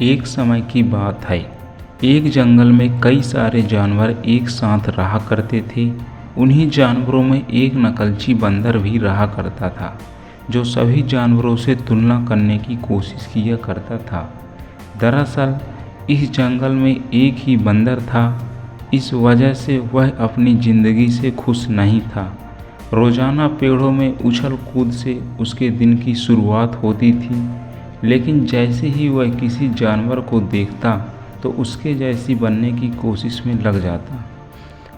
एक समय की बात है। एक जंगल में कई सारे जानवर एक साथ रहा करते थे। उन्हीं जानवरों में एक नकलची बंदर भी रहा करता था, जो सभी जानवरों से तुलना करने की कोशिश किया करता था। दरअसल इस जंगल में एक ही बंदर था। इस वजह से वह अपनी ज़िंदगी से खुश नहीं था। रोज़ाना पेड़ों में उछल कूद से उसके दिन की शुरुआत होती थी, लेकिन जैसे ही वह किसी जानवर को देखता तो उसके जैसी बनने की कोशिश में लग जाता।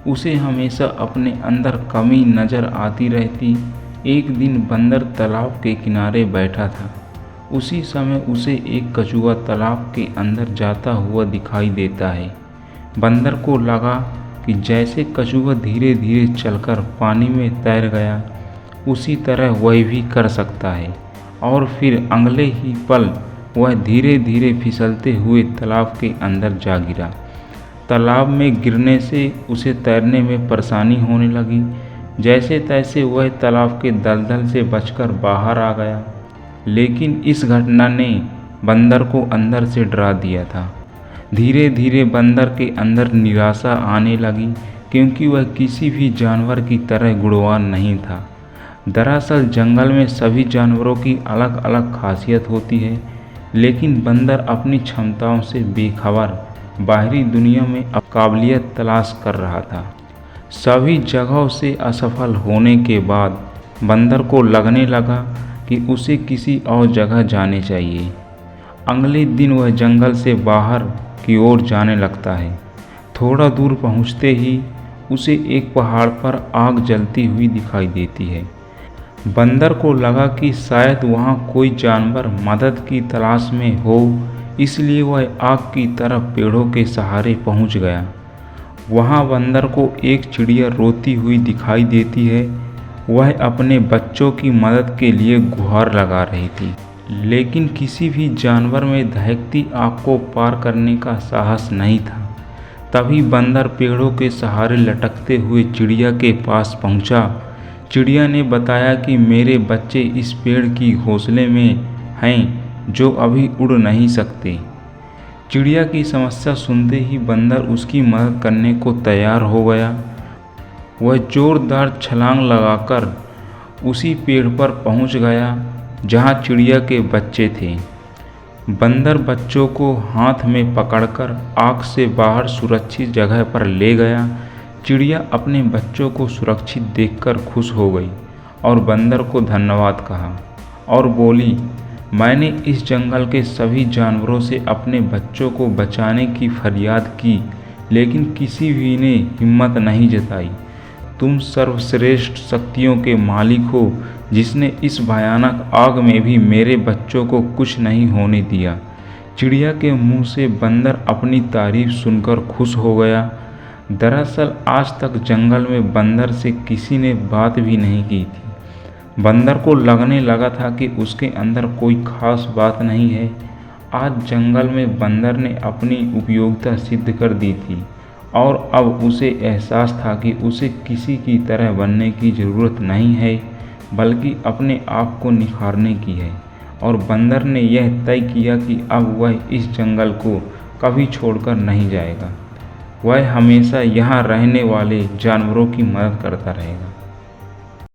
उसे हमेशा अपने अंदर कमी नज़र आती रहती। एक दिन बंदर तालाब के किनारे बैठा था। उसी समय उसे एक कछुआ तालाब के अंदर जाता हुआ दिखाई देता है। बंदर को लगा कि जैसे कछुआ धीरे धीरे चलकर पानी में तैर गया, उसी तरह वह भी कर सकता है। और फिर अगले ही पल वह धीरे धीरे फिसलते हुए तालाब के अंदर जा गिरा। तालाब में गिरने से उसे तैरने में परेशानी होने लगी। जैसे तैसे वह तालाब के दलदल से बचकर बाहर आ गया, लेकिन इस घटना ने बंदर को अंदर से डरा दिया था। धीरे धीरे बंदर के अंदर निराशा आने लगी, क्योंकि वह किसी भी जानवर की तरह गुणवान नहीं था। दरअसल जंगल में सभी जानवरों की अलग अलग खासियत होती है, लेकिन बंदर अपनी क्षमताओं से बेखबर बाहरी दुनिया में काबिलियत तलाश कर रहा था। सभी जगहों से असफल होने के बाद बंदर को लगने लगा कि उसे किसी और जगह जाने चाहिए। अगले दिन वह जंगल से बाहर की ओर जाने लगता है। थोड़ा दूर पहुंचते ही उसे एक पहाड़ पर आग जलती हुई दिखाई देती है। बंदर को लगा कि शायद वहाँ कोई जानवर मदद की तलाश में हो, इसलिए वह आग की तरफ पेड़ों के सहारे पहुँच गया। वहाँ बंदर को एक चिड़िया रोती हुई दिखाई देती है। वह अपने बच्चों की मदद के लिए गुहार लगा रही थी, लेकिन किसी भी जानवर में दहकती आग को पार करने का साहस नहीं था। तभी बंदर पेड़ों के सहारे लटकते हुए चिड़िया के पास पहुँचा। चिड़िया ने बताया कि मेरे बच्चे इस पेड़ की घोंसले में हैं, जो अभी उड़ नहीं सकते। चिड़िया की समस्या सुनते ही बंदर उसकी मदद करने को तैयार हो गया। वह जोरदार छलांग लगाकर उसी पेड़ पर पहुंच गया जहां चिड़िया के बच्चे थे। बंदर बच्चों को हाथ में पकड़कर आग से बाहर सुरक्षित जगह पर ले गया। चिड़िया अपने बच्चों को सुरक्षित देखकर खुश हो गई और बंदर को धन्यवाद कहा और बोली, मैंने इस जंगल के सभी जानवरों से अपने बच्चों को बचाने की फरियाद की, लेकिन किसी भी ने हिम्मत नहीं जताई। तुम सर्वश्रेष्ठ शक्तियों के मालिक हो, जिसने इस भयानक आग में भी मेरे बच्चों को कुछ नहीं होने दिया। चिड़िया के मुंह से बंदर अपनी तारीफ सुनकर खुश हो गया। दरअसल आज तक जंगल में बंदर से किसी ने बात भी नहीं की थी। बंदर को लगने लगा था कि उसके अंदर कोई खास बात नहीं है। आज जंगल में बंदर ने अपनी उपयोगिता सिद्ध कर दी थी और अब उसे एहसास था कि उसे किसी की तरह बनने की ज़रूरत नहीं है, बल्कि अपने आप को निखारने की है। और बंदर ने यह तय किया कि अब वह इस जंगल को कभी छोड़कर नहीं जाएगा। वह हमेशा यहाँ रहने वाले जानवरों की मदद करता रहेगा।